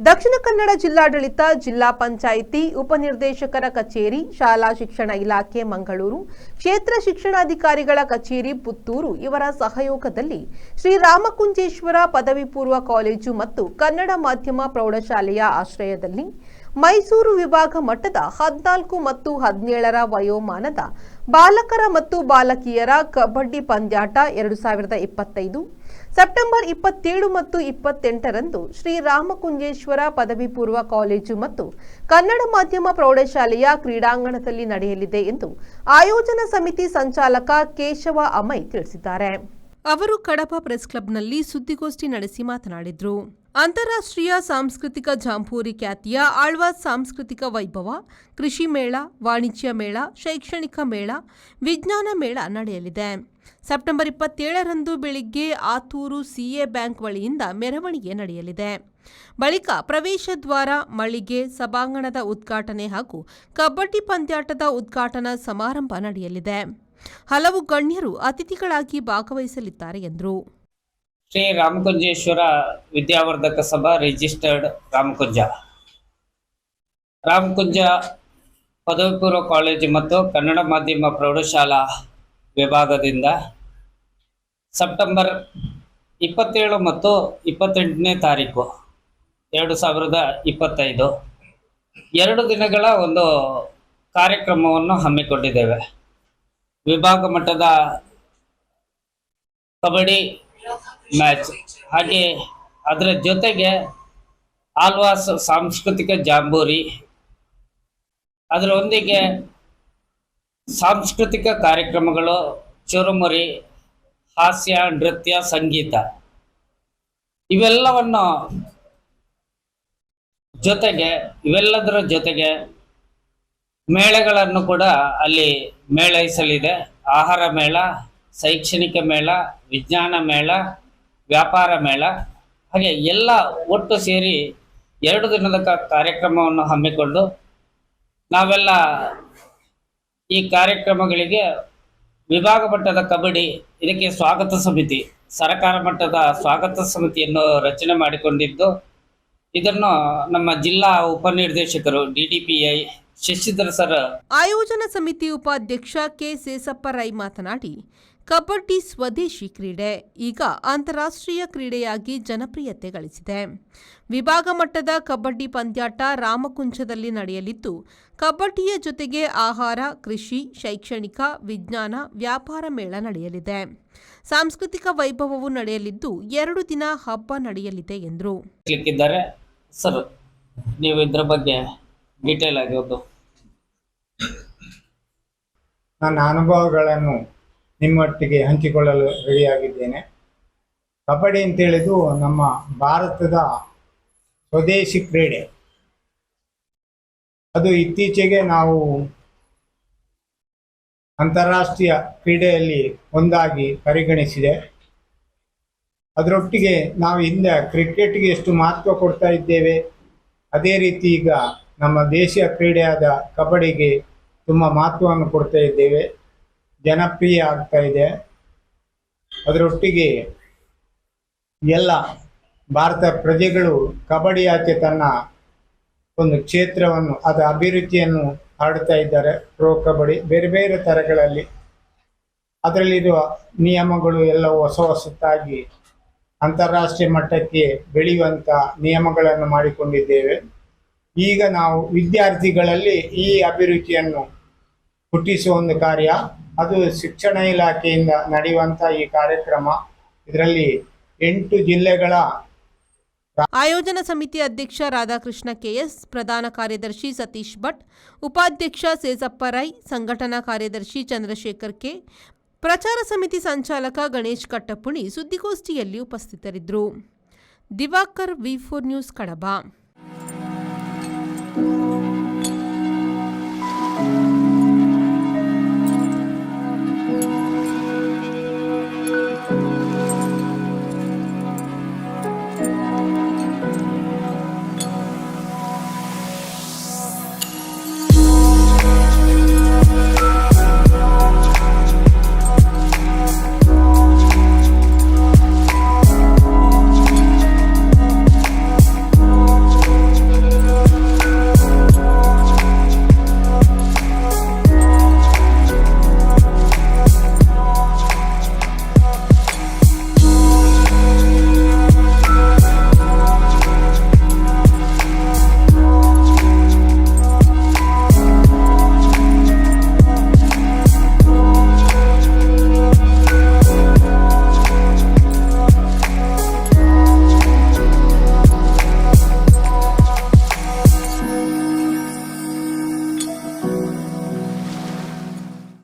ದಕ್ಷಿಣ ಕನ್ನಡ ಜಿಲ್ಲಾಡಳಿತ, ಜಿಲ್ಲಾ ಪಂಚಾಯಿತಿ ಉಪನಿರ್ದೇಶಕರ ಕಚೇರಿ, ಶಾಲಾ ಶಿಕ್ಷಣ ಇಲಾಖೆ ಮಂಗಳೂರು, ಕ್ಷೇತ್ರ ಶಿಕ್ಷಣಾಧಿಕಾರಿಗಳ ಕಚೇರಿ ಪುತ್ತೂರು ಇವರ ಸಹಯೋಗದಲ್ಲಿ ಶ್ರೀರಾಮಕುಂಜೇಶ್ವರ ಪದವಿ ಪೂರ್ವ ಕಾಲೇಜು ಮತ್ತು ಕನ್ನಡ ಮಾಧ್ಯಮ ಪ್ರೌಢಶಾಲೆಯ ಆಶ್ರಯದಲ್ಲಿ ಮೈಸೂರು ವಿಭಾಗ ಮಟ್ಟದ 14 ಮತ್ತು 17ರ ವಯೋಮಾನದ ಬಾಲಕರ ಮತ್ತು ಬಾಲಕಿಯರ ಕಬಡ್ಡಿ ಪಂದ್ಯಾಟ 2025 ಸೆಪ್ಟೆಂಬರ್ 27 ಮತ್ತು 28ರಂದು ಶ್ರೀರಾಮಕುಂಜೇಶ್ವರ ಪದವಿ ಪೂರ್ವ ಕಾಲೇಜು ಮತ್ತು ಕನ್ನಡ ಮಾಧ್ಯಮ ಪ್ರೌಢಶಾಲೆಯ ಕ್ರೀಡಾಂಗಣದಲ್ಲಿ ನಡೆಯಲಿದೆ ಎಂದು ಆಯೋಜನಾ ಸಮಿತಿ ಸಂಚಾಲಕ ಕೇಶವ ಅಮೈ ತಿಳಿಸಿದ್ದಾರೆ. ಅವರು ಕಡಪ ಪ್ರೆಸ್ ಕ್ಲಬ್ನಲ್ಲಿ ಸುದ್ದಿಗೋಷ್ಠಿ ನಡೆಸಿ ಮಾತನಾಡಿದರು. ಅಂತಾರಾಷ್ಟ್ರೀಯ ಸಾಂಸ್ಕೃತಿಕ ಜಾಂಬೂರಿ ಖ್ಯಾತಿಯ ಆಳ್ವಾಸ್ ಸಾಂಸ್ಕೃತಿಕ ವೈಭವ, ಕೃಷಿ ಮೇಳ, ವಾಣಿಜ್ಯ ಮೇಳ, ಶೈಕ್ಷಣಿಕ ಮೇಳ, ವಿಜ್ಞಾನ ಮೇಳ ನಡೆಯಲಿದೆ. ಸೆಪ್ಟೆಂಬರ್ 27ರಂದು ಬೆಳಿಗ್ಗೆ ಆತೂರು ಸಿಎ ಬ್ಯಾಂಕ್ ಬಳಿಯಿಂದ ಮೆರವಣಿಗೆ ನಡೆಯಲಿದೆ. ಬಳಿಕ ಪ್ರವೇಶ ದ್ವಾರ, ಮಳಿಗೆ, ಸಭಾಂಗಣದ ಉದ್ಘಾಟನೆ ಹಾಗೂ ಕಬಡ್ಡಿ ಪಂದ್ಯಾಟದ ಉದ್ಘಾಟನಾ ಸಮಾರಂಭ ನಡೆಯಲಿದೆ. ಹಲವು ಗಣ್ಯರು ಅತಿಥಿಗಳಾಗಿ ಭಾಗವಹಿಸಲಿದ್ದಾರೆ ಎಂದರು. ಶ್ರೀ ರಾಮಕುಂಜೇಶ್ವರ ವಿದ್ಯಾವರ್ಧಕ ಸಭಾ ರಿಜಿಸ್ಟರ್ಡ್ ರಾಮಕುಂಜ ಪದವಿ ಪೂರ್ವ ಕಾಲೇಜು ಮತ್ತು ಕನ್ನಡ ಮಾಧ್ಯಮ ಪ್ರೌಢಶಾಲಾ ವಿಭಾಗದಿಂದ ಸೆಪ್ಟೆಂಬರ್ 27 ಮತ್ತು 28ನೇ ತಾರೀಕು 2025 2 ದಿನಗಳ ಒಂದು ಕಾರ್ಯಕ್ರಮವನ್ನು ಹಮ್ಮಿಕೊಂಡಿದ್ದೇವೆ. ವಿಭಾಗ ಮಟ್ಟದ ಕಬಡ್ಡಿ ಮ್ಯಾಚ್, ಹಾಗೆ ಅದರ ಜೊತೆಗೆ ಆಳ್ವಾಸ್ ಸಾಂಸ್ಕೃತಿಕ ಜಾಂಬೂರಿ, ಅದರೊಂದಿಗೆ ಸಾಂಸ್ಕೃತಿಕ ಕಾರ್ಯಕ್ರಮಗಳು, ಚುರುಮುರಿ, ಹಾಸ್ಯ, ನೃತ್ಯ, ಸಂಗೀತ ಇವೆಲ್ಲದರ ಜೊತೆಗೆ ಮೇಳಗಳನ್ನು ಕೂಡ ಅಲ್ಲಿ ಮೇಳೈಸಲಿದೆ. ಆಹಾರ ಮೇಳ, ಶೈಕ್ಷಣಿಕ ಮೇಳ, ವಿಜ್ಞಾನ ಮೇಳ, ವ್ಯಾಪಾರ ಮೇಳ, ಹಾಗೆ ಎಲ್ಲ ಒಟ್ಟು ಸೇರಿ 2 ದಿನದ ಕಾರ್ಯಕ್ರಮವನ್ನು ಹಮ್ಮಿಕೊಂಡು ನಾವೆಲ್ಲ ಈ ಕಾರ್ಯಕ್ರಮಗಳಿಗೆ ವಿಭಾಗ ಮಟ್ಟದ ಕಬಡ್ಡಿ ಇದಕ್ಕೆ ಸ್ವಾಗತ ಸಮಿತಿ, ಸರ್ಕಾರ ಮಟ್ಟದ ಸ್ವಾಗತ ಸಮಿತಿಯನ್ನು ರಚನೆ ಮಾಡಿಕೊಂಡಿದ್ದು, ಇದನ್ನು ನಮ್ಮ ಜಿಲ್ಲಾ ಉಪನಿರ್ದೇಶಕರು DDPI ಶಶಿಧರ ಸರ್. ಆಯೋಜನಾ ಸಮಿತಿ ಉಪಾಧ್ಯಕ್ಷ ಕೆ ಸೇಸಪ್ಪ ರೈ ಮಾತನಾಡಿ, ಕಬಡ್ಡಿ ಸ್ವದೇಶಿ ಕ್ರೀಡೆ ಈಗ ಅಂತಾರಾಷ್ಟ್ರೀಯ ಕ್ರೀಡೆಯಾಗಿ ಜನಪ್ರಿಯತೆ ಗಳಿಸಿದೆ. ವಿಭಾಗ ಮಟ್ಟದ ಕಬಡ್ಡಿ ಪಂದ್ಯಾಟ ರಾಮಕುಂಜದಲ್ಲಿ ನಡೆಯಲಿದ್ದು, ಕಬಡ್ಡಿಯ ಜೊತೆಗೆ ಆಹಾರ, ಕೃಷಿ, ಶೈಕ್ಷಣಿಕ, ವಿಜ್ಞಾನ, ವ್ಯಾಪಾರ ಮೇಳ ನಡೆಯಲಿದೆ. ಸಾಂಸ್ಕೃತಿಕ ವೈಭವವು ನಡೆಯಲಿದ್ದು 2 ದಿನ ಹಬ್ಬ ನಡೆಯಲಿದೆ ಎಂದರು. ಸರ್, ನೀವು ಇದರ ಬಗ್ಗೆ ಡೀಟೇಲ್ ಆಗಿ ನನ್ನ ಅನುಭವಗಳನ್ನು ನಿಮ್ಮೊಟ್ಟಿಗೆ ಹಂಚಿಕೊಳ್ಳಲು ರೆಡಿಯಾಗಿದ್ದೇನೆ. ಕಬಡ್ಡಿ ಅಂತೇಳಿದು ನಮ್ಮ ಭಾರತದ ಸ್ವದೇಶಿ ಕ್ರೀಡೆ. ಅದು ಇತ್ತೀಚೆಗೆ ನಾವು ಅಂತಾರಾಷ್ಟ್ರೀಯ ಕ್ರೀಡೆಯಲ್ಲಿ ಒಂದಾಗಿ ಪರಿಗಣಿಸಿದೆ. ಅದರೊಟ್ಟಿಗೆ ನಾವು ಹಿಂದೆ ಕ್ರಿಕೆಟ್ಗೆ ಎಷ್ಟು ಮಹತ್ವ ಕೊಡ್ತಾ ಇದ್ದೇವೆ, ಅದೇ ರೀತಿ ಈಗ ನಮ್ಮ ದೇಶೀಯ ಕ್ರೀಡೆಯಾದ ಕಬಡ್ಡಿಗೆ ತುಂಬ ಮಹತ್ವವನ್ನು ಕೊಡ್ತಾ ಇದ್ದೇವೆ. ಜನಪ್ರಿಯ ಆಗ್ತಾ ಇದೆ. ಅದರೊಟ್ಟಿಗೆ ಎಲ್ಲ ಭಾರತ ಪ್ರಜೆಗಳು ಕಬಡ್ಡಿ ಆಚೆ ತನ್ನ ಒಂದು ಕ್ಷೇತ್ರವನ್ನು, ಅದರ ಅಭಿವೃದ್ಧಿಯನ್ನು ಹರಡ್ತಾ ಇದ್ದಾರೆ. ಪ್ರೋ ಕಬಡ್ಡಿ ಬೇರೆ ಬೇರೆ ಥರಗಳಲ್ಲಿ ಅದರಲ್ಲಿರುವ ನಿಯಮಗಳು ಎಲ್ಲವೂ ಹೊಸತಾಗಿ ಅಂತಾರಾಷ್ಟ್ರೀಯ ಮಟ್ಟಕ್ಕೆ ಬೆಳೆಯುವಂಥ ನಿಯಮಗಳನ್ನು ಮಾಡಿಕೊಂಡಿದ್ದೇವೆ. ಈಗ ನಾವು ವಿದ್ಯಾರ್ಥಿಗಳಲ್ಲಿ ಈ ಅಭಿರುಚಿಯನ್ನು ಹುಟ್ಟಿಸುವ ಒಂದು ಕಾರ್ಯ, ಅದು ಶಿಕ್ಷಣ ಇಲಾಖೆಯಿಂದ ನಡೆಯುವಂಥ ಈ ಕಾರ್ಯಕ್ರಮ. ಇದರಲ್ಲಿ 8 ಜಿಲ್ಲೆಗಳ ಆಯೋಜನಾ ಸಮಿತಿ ಅಧ್ಯಕ್ಷ ರಾಧಾಕೃಷ್ಣ KS, ಪ್ರಧಾನ ಕಾರ್ಯದರ್ಶಿ ಸತೀಶ್ ಭಟ್, ಉಪಾಧ್ಯಕ್ಷ ಸೇಸಪ್ಪ ರೈ, ಸಂಘಟನಾ ಕಾರ್ಯದರ್ಶಿ ಚಂದ್ರಶೇಖರ್ K, ಪ್ರಚಾರ ಸಮಿತಿ ಸಂಚಾಲಕ ಗಣೇಶ್ ಕಟ್ಟಪ್ಪುಣಿ ಸುದ್ದಿಗೋಷ್ಠಿಯಲ್ಲಿ ಉಪಸ್ಥಿತರಿದ್ದರು. ದಿವಾಕರ್, V4 ನ್ಯೂಸ್, ಕಡಬ.